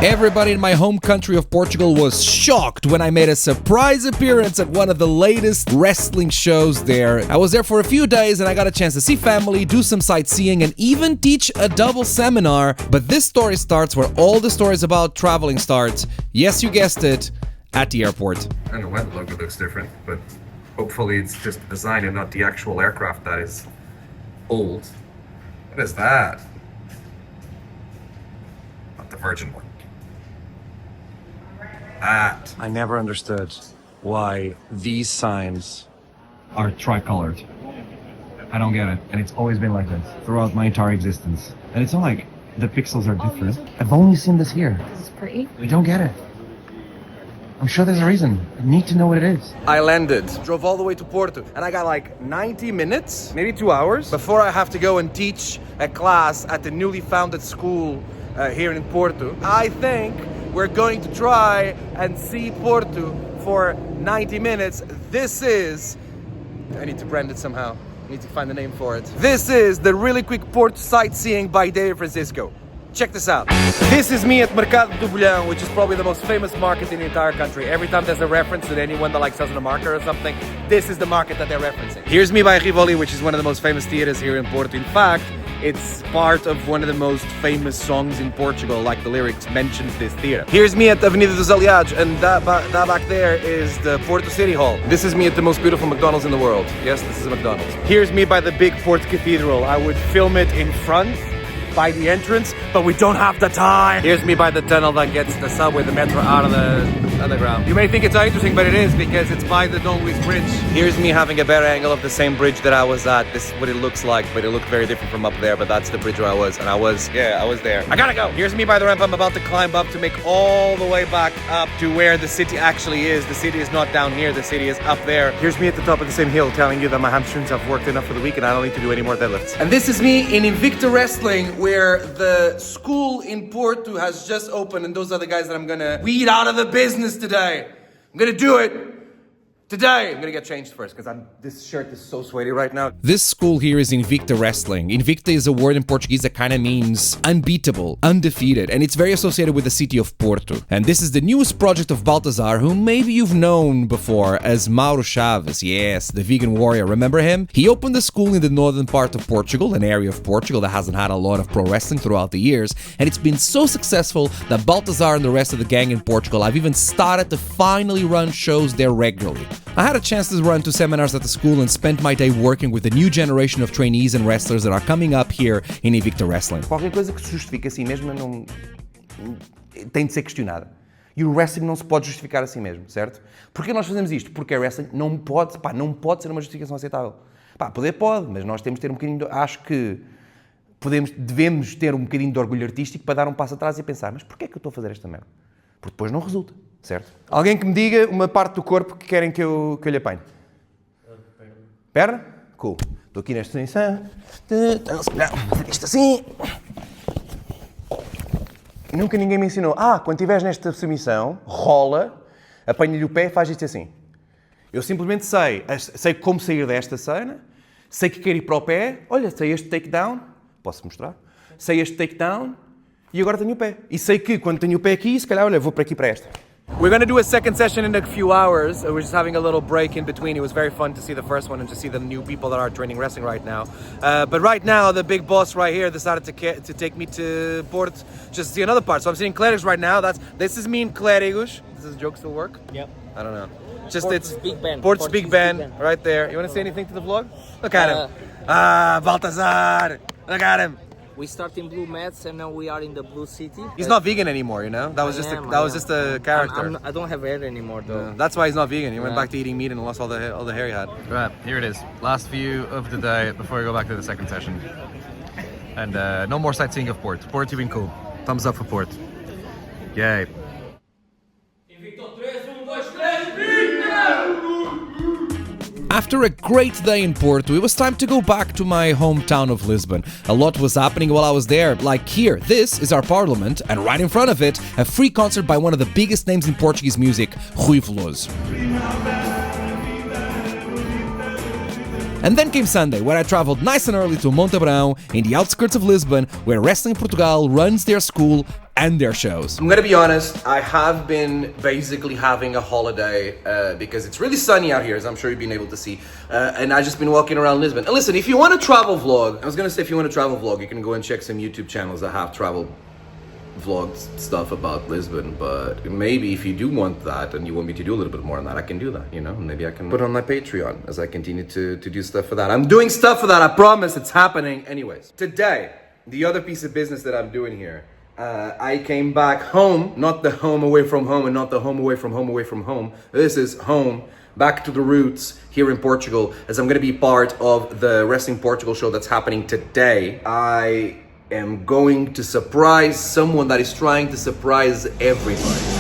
Everybody in my home country of Portugal was shocked when I made a surprise appearance at one of the latest wrestling shows there. I was there for a few days and I got a chance to see family, do some sightseeing, and even teach a double seminar. But this story starts where all the stories about traveling start. Yes, you guessed it, at the airport. I don't know why the logo looks different, but hopefully it's just the design and not the actual aircraft that is old. What is that? Not the Virgin one. That. I never understood why these signs are tricolored. I don't get it. And it's always been like this throughout my entire existence. And it's not like the pixels are different. I've only seen this here. This is pretty. We don't get it. I'm sure there's a reason. I need to know what it is. I landed, drove all the way to Porto, and I got like 90 minutes, maybe 2 hours, before I have to go and teach a class at the newly founded school here in Porto. I think we're going to try and see Porto for 90 minutes. This is... I need to brand it somehow. I need to find the name for it. This is the really quick Porto sightseeing by David Francisco. Check this out. This is me at Mercado do Bolhão, which is probably the most famous market in the entire country. Every time there's a reference to anyone that like sells in a market or something, this is the market that they're referencing. Here's Me by Rivoli, which is one of the most famous theaters here in Porto. In fact, it's part of one of the most famous songs in Portugal, like the lyrics mentions this theater. Here's me at Avenida dos Aliados, and that back there is the Porto City Hall. This is me at the most beautiful McDonald's in the world. Yes, this is a McDonald's. Here's me by the big Porto Cathedral. I would film it in front, by the entrance, but we don't have the time. Here's me by the tunnel that gets the subway, the metro out of the underground. You may think it's interesting, but it is, because it's by the Dom Luís Bridge. Here's me having a better angle of the same bridge that I was at. This is what it looks like, but it looked very different from up there, but that's the bridge where I was, and I was there. I gotta go. Here's me by the ramp I'm about to climb up to make all the way back up to where the city actually is. The city is not down here, the city is up there. Here's me at the top of the same hill telling you that my hamstrings have worked enough for the week and I don't need to do any more deadlifts. And this is me in Invicta Wrestling, where the school in Porto has just opened, and those are the guys that I'm gonna weed out of the business today. I'm gonna do it today. I'm gonna get changed first because this shirt is so sweaty right now. This school here is Invicta Wrestling. Invicta is a word in Portuguese that kind of means unbeatable, undefeated, and it's very associated with the city of Porto. And this is the newest project of Baltazar, who maybe you've known before as Mauro Chaves. Yes, the vegan warrior. Remember him? He opened the school in the northern part of Portugal, an area of Portugal that hasn't had a lot of pro wrestling throughout the years, and it's been so successful that Baltazar and the rest of the gang in Portugal have even started to finally run shows there regularly. I had a chance to run 2 seminars at the school and spent my day working with the new generation of trainees and wrestlers that are coming up here in Invicta Wrestling. Qualquer coisa que se justifique assim mesmo não tem de ser questionada. E o wrestling não se pode justificar assim mesmo, certo? Porquê nós fazemos isto? Porque o wrestling não pode ser uma justificação aceitável. Poder pode, mas nós temos de ter um bocadinho acho que devemos ter um bocadinho de orgulho artístico para dar um passo atrás e pensar, mas porquê é que eu estou a fazer esta merda? Porque depois não resulta, certo? Alguém que me diga uma parte do corpo que querem que eu lhe apanhe. Perna? Cool. Estou aqui nesta posição. Isto assim. Nunca ninguém me ensinou. Quando estiveres nesta submissão, rola, apanha-lhe o pé e faz isto assim. Eu simplesmente sei como sair desta cena, sei que quero ir para o pé, olha, sei este takedown, posso mostrar? Sei este takedown e agora tenho o pé. E sei que quando tenho o pé aqui, se calhar, olha, vou para aqui para esta. We're going to do a second session in a few hours. We're just having a little break in between. It was very fun to see the first one and to see the new people that are training wrestling right now. But right now, the big boss right here decided to take me to Porto just to see another part. So I'm sitting in Clérigos right now. This is me in Clérigos. Does this joke still work? Yep. I don't know. Porto's Big Ben. Porto's Big Ben right there. You want to say anything to the vlog? Look at him. Baltazar. Look at him. We start in blue mats and now we are in the blue city. He's not vegan anymore, you know? That was just a character. I don't have hair anymore though. That's why he's not vegan. He went back to eating meat and lost all the hair he had. Right, here it is. Last view of the day before we go back to the second session. And no more sightseeing of Port. Port, you've been cool. Thumbs up for Port. Yay. After a great day in Porto, it was time to go back to my hometown of Lisbon. A lot was happening while I was there, like here. This is our parliament, and right in front of it, a free concert by one of the biggest names in Portuguese music, Rui Veloso. And then came Sunday, where I traveled nice and early to Montebrão, in the outskirts of Lisbon, where Wrestling Portugal runs their school and their shows. I'm gonna be honest, I have been basically having a holiday because it's really sunny out here, as I'm sure you've been able to see, and I've just been walking around Lisbon. And listen, if you want to travel vlog, I was gonna say if you want to travel vlog, you can go and check some YouTube channels that have travel vlogs stuff about Lisbon, but maybe if you do want that and you want me to do a little bit more on that, I can do that, you know, maybe I can put it on my Patreon as I continue to do stuff for that. I'm doing stuff for that, I promise, it's happening. Anyways, today, the other piece of business that I'm doing here, I came back home, not the home away from home and not the home away from home away from home. This is home, back to the roots here in Portugal, as I'm going to be part of the Wrestling Portugal show that's happening today. I am going to surprise someone that is trying to surprise everybody.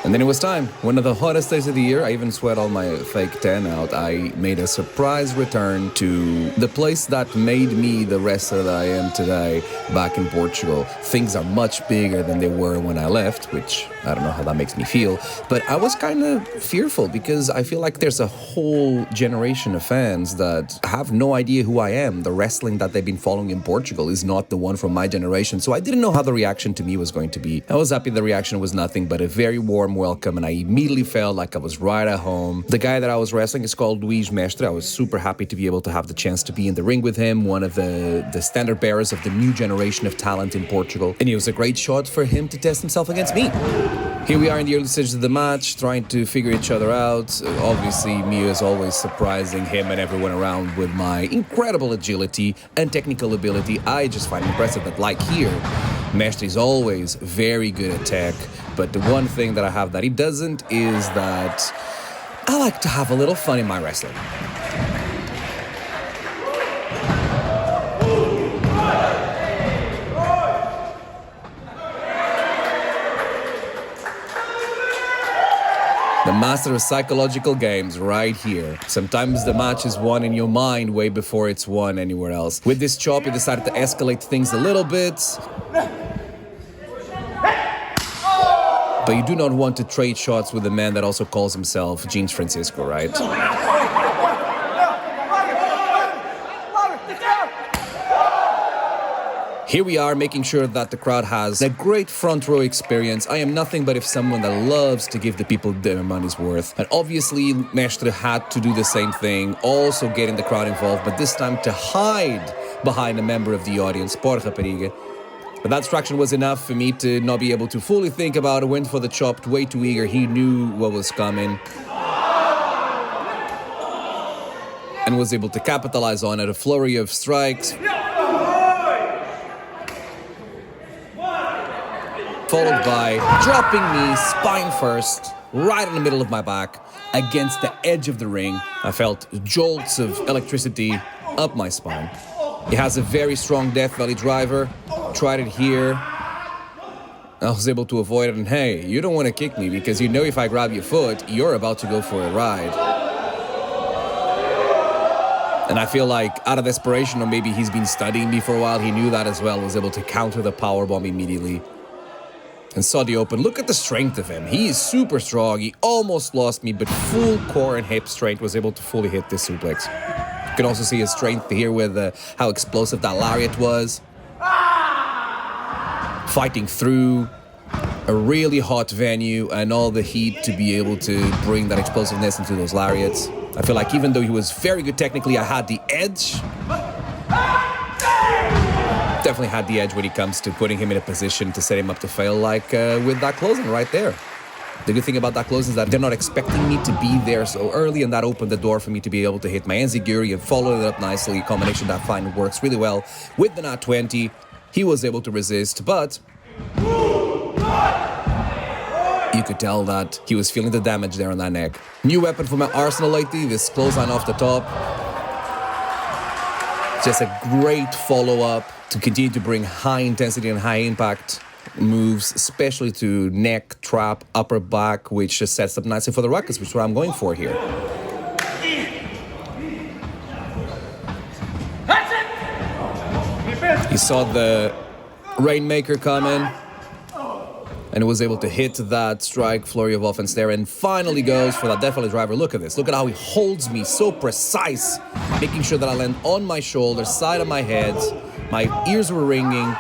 And then it was time. One of the hottest days of the year. I even sweat all my fake tan out. I made a surprise return to the place that made me the wrestler that I am today back in Portugal. Things are much bigger than they were when I left, which I don't know how that makes me feel. But I was kind of fearful because I feel like there's a whole generation of fans that have no idea who I am. The wrestling that they've been following in Portugal is not the one from my generation. So I didn't know how the reaction to me was going to be. I was happy the reaction was nothing but a very warm welcome, and I immediately felt like I was right at home. The guy that I was wrestling is called Luís Mestre. I was super happy to be able to have the chance to be in the ring with him, one of the standard bearers of the new generation of talent in Portugal. And it was a great shot for him to test himself against me. Here we are in the early stages of the match, trying to figure each other out. Obviously, me as always surprising him and everyone around with my incredible agility and technical ability. I just find it impressive that, like here, Mestre is always very good at tech, but the one thing that I have that he doesn't is that I like to have a little fun in my wrestling. The master of psychological games right here. Sometimes the match is won in your mind way before it's won anywhere else. With this chop, he decided to escalate things a little bit. But you do not want to trade shots with a man that also calls himself Jeans Francisco, right? Here we are, making sure that the crowd has a great front row experience. I am nothing but if someone that loves to give the people their money's worth. And obviously, Mestre had to do the same thing, also getting the crowd involved, but this time to hide behind a member of the audience, Por Rapariga. But that distraction was enough for me to not be able to fully think about it. Went for the chop, way too eager. He knew what was coming. And was able to capitalize on it. A flurry of strikes. Followed by dropping me spine first, right in the middle of my back, against the edge of the ring. I felt jolts of electricity up my spine. He has a very strong Death Valley driver. Tried it here. I was able to avoid it, and hey, you don't want to kick me because you know if I grab your foot, you're about to go for a ride. And I feel like out of desperation, or maybe he's been studying me for a while, he knew that as well, was able to counter the powerbomb immediately. And saw the open. Look at the strength of him. He is super strong. He almost lost me, but full core and hip strength was able to fully hit this suplex. You can also see his strength here with how explosive that lariat was. Fighting through a really hot venue and all the heat to be able to bring that explosiveness into those lariats. I feel like even though he was very good technically, I had the edge. Definitely had the edge when it comes to putting him in a position to set him up to fail, like with that closing right there. The good thing about that closing is that they're not expecting me to be there so early, and that opened the door for me to be able to hit my enziguri and follow it up nicely. A combination that fine works really well. With the nat 20, he was able to resist, but you could tell that he was feeling the damage there on that neck. New weapon for my arsenal lately, this clothesline off the top. Just a great follow-up to continue to bring high intensity and high impact moves, especially to neck, trap, upper back, which just sets up nicely for the ruckus, which is what I'm going for here. He saw the Rainmaker coming, and was able to hit that strike flurry of offense there, and finally goes for that definitely driver. Look at this. Look at how he holds me so precise, making sure that I land on my shoulder, side of my head. My ears were ringing,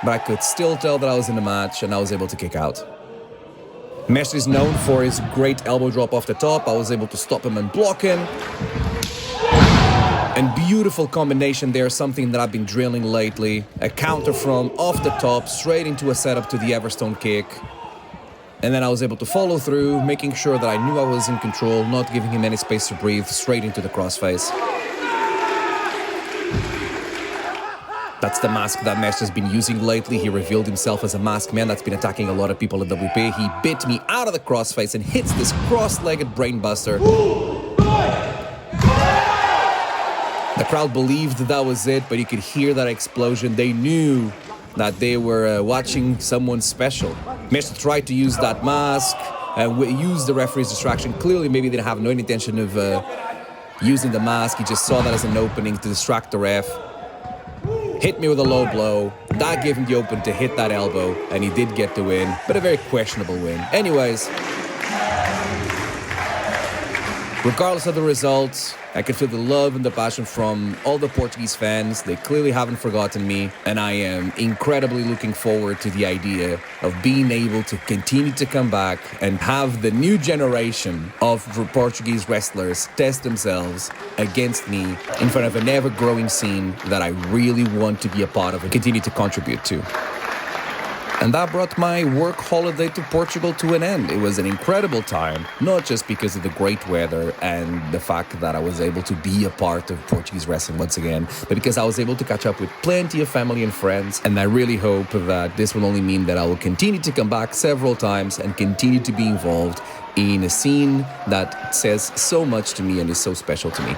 but I could still tell that I was in the match, and I was able to kick out. Mestre is known for his great elbow drop off the top. I was able to stop him and block him. And beautiful combination there, something that I've been drilling lately. A counter from off the top, straight into a setup to the Everstone kick. And then I was able to follow through, making sure that I knew I was in control, not giving him any space to breathe, straight into the crossface. That's the mask that Mestre's been using lately. He revealed himself as a masked man that's been attacking a lot of people at WP. He bit me out of the crossface and hits this cross-legged brainbuster. The crowd believed that was it, but you could hear that explosion. They knew that they were watching someone special. Mestre tried to use that mask and use the referee's distraction. Clearly, maybe they didn't have no intention of using the mask. He just saw that as an opening to distract the ref. Hit me with a low blow. That gave him the open to hit that elbow, and he did get the win, but a very questionable win. Anyways, regardless of the results, I could feel the love and the passion from all the Portuguese fans. They clearly haven't forgotten me, and I am incredibly looking forward to the idea of being able to continue to come back and have the new generation of Portuguese wrestlers test themselves against me in front of an ever-growing scene that I really want to be a part of and continue to contribute to. And that brought my work holiday to Portugal to an end. It was an incredible time, not just because of the great weather and the fact that I was able to be a part of Portuguese wrestling once again, but because I was able to catch up with plenty of family and friends. And I really hope that this will only mean that I will continue to come back several times and continue to be involved in a scene that says so much to me and is so special to me.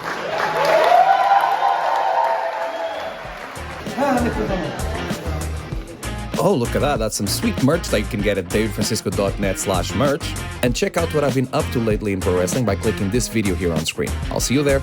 Oh, look at that. That's some sweet merch that you can get at davidfrancisco.net/merch. And check out what I've been up to lately in pro wrestling by clicking this video here on screen. I'll see you there.